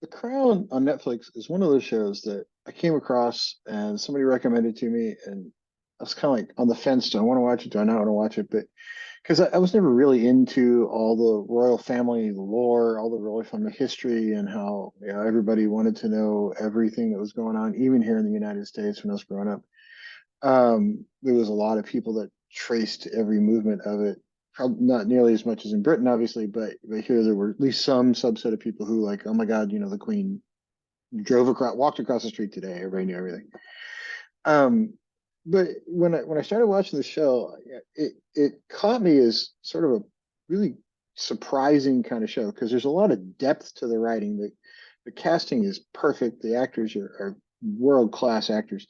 The Crown on Netflix is one of those shows that I came across and somebody recommended to me, and I was kind of like on the fence. Do I want to watch it? Do I not want to watch it? But because I was never really into all the royal family lore, all the royal family history, and how everybody wanted to know everything that was going on, even here in the United States when I was growing up. There was a lot of people that traced every movement of it. Probably not nearly as much as in Britain, obviously, but here there were at least some subset of people who like, oh my God, the Queen walked across the street today. Everybody knew everything. Um, but when I started watching the show, it caught me as sort of a really surprising kind of show because there's a lot of depth to the writing. The casting is perfect. The actors are world class actors.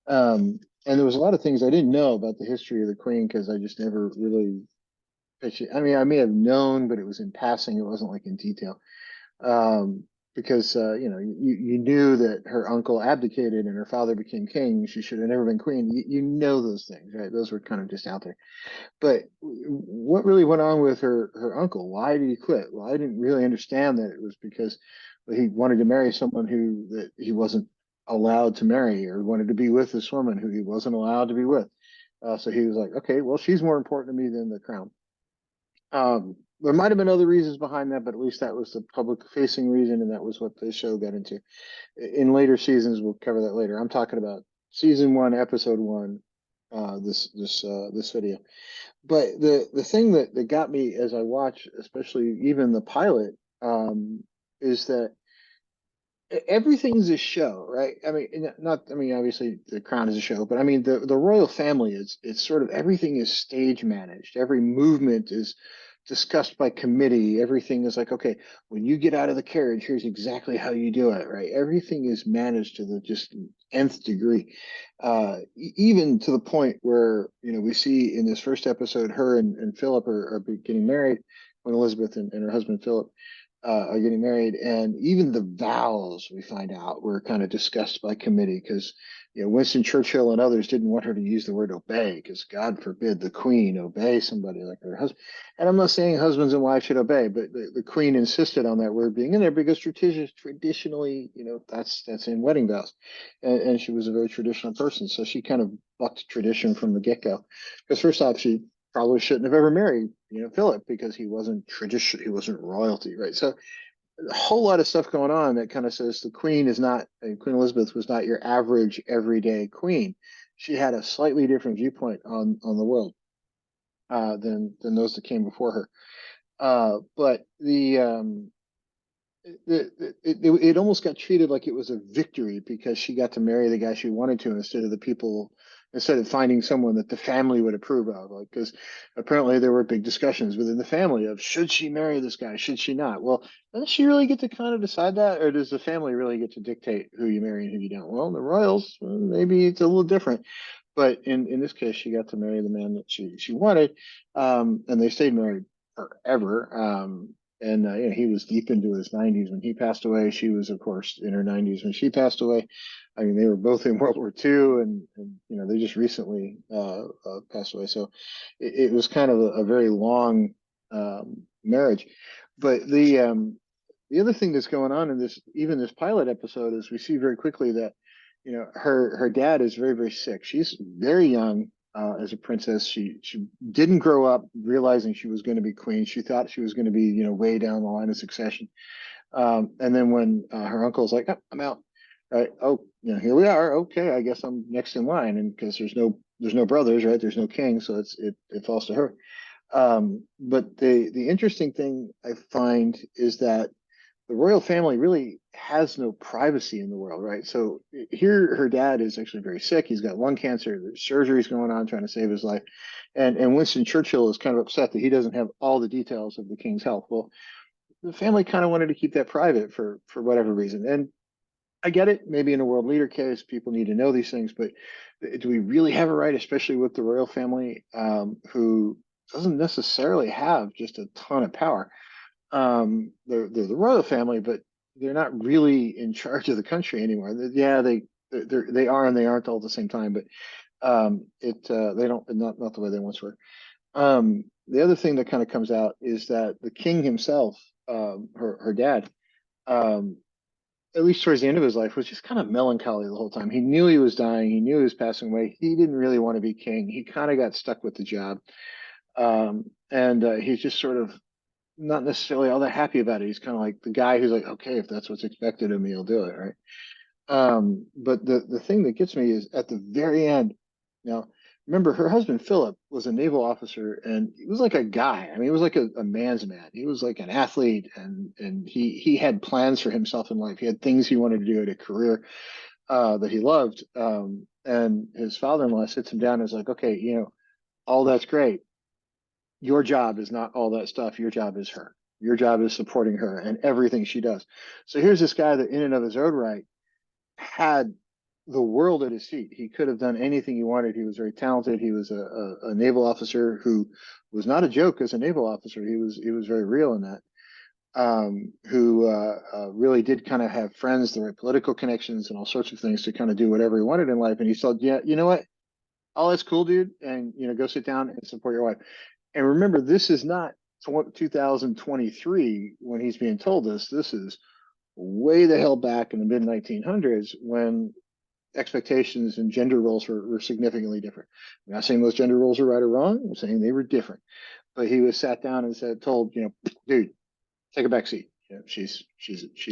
And there was a lot of things I didn't know about the history of the Queen because I just never really. I mean, I may have known, but it was in passing. It wasn't like in detail. Um, because you knew that her uncle abdicated and her father became king. She should have never been queen. You know those things, right? Those were kind of just out there. But what really went on with her uncle? Why did he quit? Well, I didn't really understand that it was because he wanted to marry someone who that he wasn't allowed to marry, or wanted to be with this woman who he wasn't allowed to be with. So he was like, okay, well, she's more important to me than the crown. There might have been other reasons behind that, but at least that was the public facing reason, and that was what the show got into. In later seasons, we'll cover that later. I'm talking about season one, episode one, this video. But the thing that got me as I watch, especially even the pilot, is that everything's a show, right? I mean, not, I mean, obviously the crown is a show, but I mean, the royal family is, it's sort of everything is stage managed. Every movement is discussed by committee. Everything is like, okay, when you get out of the carriage, here's exactly how you do it, right? Everything is managed to the just nth degree. Even to the point where, we see in this first episode, her and Philip are getting married, when Elizabeth and her husband Philip are getting married, and even the vows we find out were kind of discussed by committee because Winston Churchill and others didn't want her to use the word obey because God forbid the Queen obey somebody like her husband. And I'm not saying husbands and wives should obey, but the Queen insisted on that word being in there because traditionally, that's in wedding vows, and she was a very traditional person, so she kind of bucked tradition from the get go. Because first off, she probably shouldn't have ever married, Philip, because he wasn't tradition, he wasn't royalty, right? So a whole lot of stuff going on that kind of says the Queen is not, Queen Elizabeth was not your average everyday queen. She had a slightly different viewpoint on the world than those that came before her. But it almost got treated like it was a victory because she got to marry the guy she wanted to instead of finding someone that the family would approve of. Like, because apparently there were big discussions within the family of should she marry this guy, should she not? Well, doesn't she really get to kind of decide that, or does the family really get to dictate who you marry and who you don't? Well, the royals, well, maybe it's a little different. But in this case, she got to marry the man that she wanted, and they stayed married forever. And he was deep into his 90s when he passed away. She was, of course, in her 90s when she passed away. I mean, they were both in World War II, and they just recently passed away. So it was kind of a very long marriage. But the other thing that's going on in even this pilot episode, is we see very quickly that her dad is very, very sick. She's very young as a princess. She didn't grow up realizing she was going to be queen. She thought she was going to be way down the line of succession. And then when her uncle's like, "Oh, I'm out," right? Oh, here we are. Okay, I guess I'm next in line, and because there's no brothers, right? There's no king, so it falls to her. But the interesting thing I find is that the royal family really has no privacy in the world, right? So here, her dad is actually very sick. He's got lung cancer. There's surgeries going on trying to save his life, and Winston Churchill is kind of upset that he doesn't have all the details of the king's health. Well, the family kind of wanted to keep that private for whatever reason, and I get it. Maybe in a world leader case, people need to know these things, but do we really have a right, especially with the royal family, who doesn't necessarily have just a ton of power? They're the royal family, but they're not really in charge of the country anymore. Yeah, they are and they aren't all at the same time, but they don't, not the way they once were. The other thing that kind of comes out is that the king himself, her dad, um, at least towards the end of his life, was just kind of melancholy the whole time. He knew he was dying. He knew he was passing away. He didn't really want to be king. He kind of got stuck with the job. And he's just sort of not necessarily all that happy about it. He's kind of like the guy who's like, okay, if that's what's expected of me, I'll do it, right? But the thing that gets me is at the very end. Now, remember, her husband Philip was a naval officer, and he was like a guy. I mean, he was like a man's man. He was like an athlete, and he had plans for himself in life. He had things he wanted to do, at a career that he loved. And his father-in-law sits him down and is like, okay, all that's great. Your job is not all that stuff. Your job is her. Your job is supporting her and everything she does. So here's this guy that, in and of his own right, had the world at his feet. He could have done anything he wanted. He was very talented. He was a naval officer who was not a joke as a naval officer. He was very real in that. Who really did kind of have friends, the right political connections, and all sorts of things to kind of do whatever he wanted in life. And he said, "Yeah, you know what? All that's cool, dude. And go sit down and support your wife." And remember, this is not 2023 when he's being told this. This is way the hell back in the mid 1900s, when expectations and gender roles were significantly different. I'm not saying those gender roles are right or wrong. I'm saying they were different. But he was sat down and told, dude, take a back seat. She's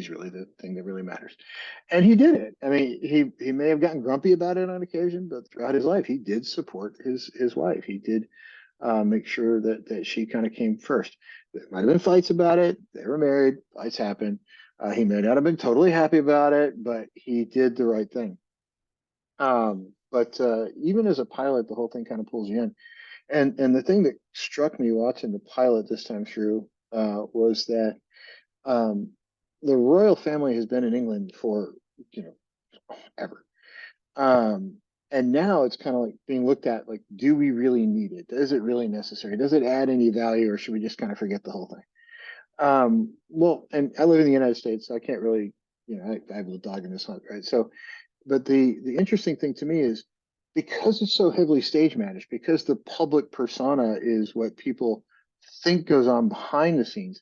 really the thing that really matters. And he did it. I mean, he may have gotten grumpy about it on occasion, but throughout his life, he did support his wife. He did make sure that she kind of came first. There might have been fights about it. They were married. Fights happen. He may not have been totally happy about it, but he did the right thing. But even as a pilot, the whole thing kind of pulls you in. And the thing that struck me watching the pilot this time through was that um, the royal family has been in England for ever. Um, and now it's kind of like being looked at like, do we really need it? Is it really necessary? Does it add any value, or should we just kind of forget the whole thing? Well, and I live in the United States, so I can't really, I have a little dog in this hunt, right? So, but the interesting thing to me is, because it's so heavily stage managed, because the public persona is what people think goes on behind the scenes.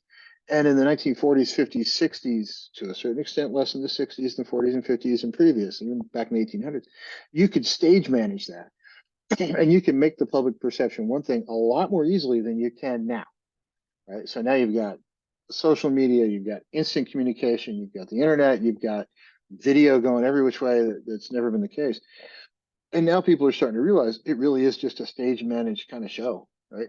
And in the 1940s, 50s, 60s, to a certain extent, less in the 60s, the 40s and 50s and previous, even back in the 1800s, you could stage manage that. And you can make the public perception one thing a lot more easily than you can now, right? So now you've got social media, you've got instant communication, you've got the internet, you've got video going every which way. That's never been the case. And now people are starting to realize it really is just a stage managed kind of show, right?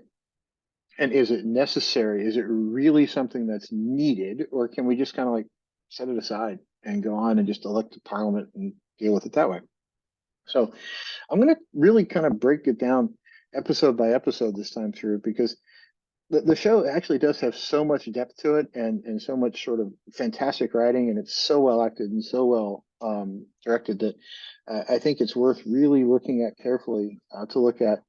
And is it necessary? Is it really something that's needed? Or can we just kind of like set it aside and go on and just elect a parliament and deal with it that way? So I'm going to really kind of break it down episode by episode this time through, because the show actually does have so much depth to it, and so much sort of fantastic writing, and it's so well acted and so well directed that I think it's worth really looking at carefully, to look at,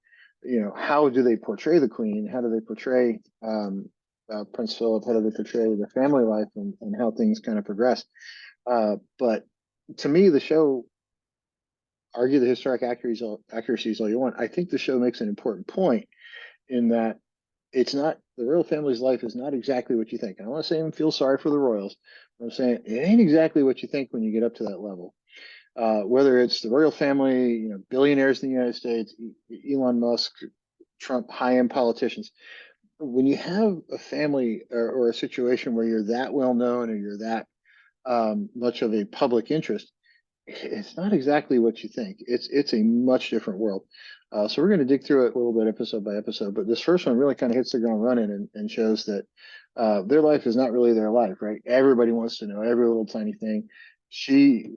how do they portray the Queen? How do they portray Prince Philip? How do they portray the family life, and how things kind of progress? But to me, the show, argue the historic accuracies all you want, I think the show makes an important point in that it's not, the royal family's life is not exactly what you think. And I want to say and feel sorry for the royals. I'm saying it ain't exactly what you think when you get up to that level. Whether it's the royal family, billionaires in the United States, Elon Musk, Trump, high-end politicians. When you have a family, or a situation where you're that well known, or you're that much of a public interest, it's not exactly what you think. It's a much different world. So we're going to dig through it a little bit, episode by episode. But this first one really kind of hits the ground running, and shows that their life is not really their life, right? Everybody wants to know every little tiny thing. She,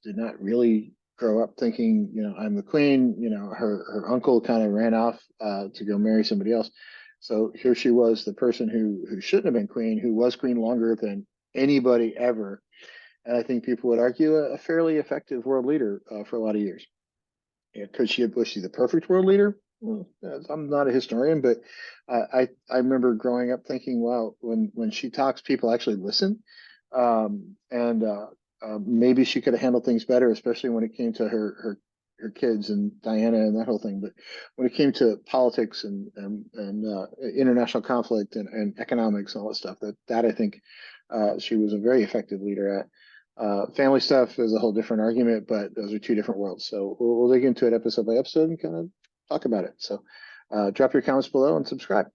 did not really grow up thinking, I'm the queen. Her uncle kind of ran off to go marry somebody else. So here she was, the person who shouldn't have been queen, who was queen longer than anybody ever. And I think people would argue a fairly effective world leader for a lot of years. Was she the perfect world leader? Well, I'm not a historian, but I remember growing up thinking, wow, when she talks, people actually listen, and maybe she could have handled things better, especially when it came to her kids and Diana and that whole thing. But when it came to politics and international conflict and economics and all that stuff, that I think she was a very effective leader at. Family stuff is a whole different argument, but those are two different worlds. So we'll dig into it episode by episode and kind of talk about it. So drop your comments below and subscribe.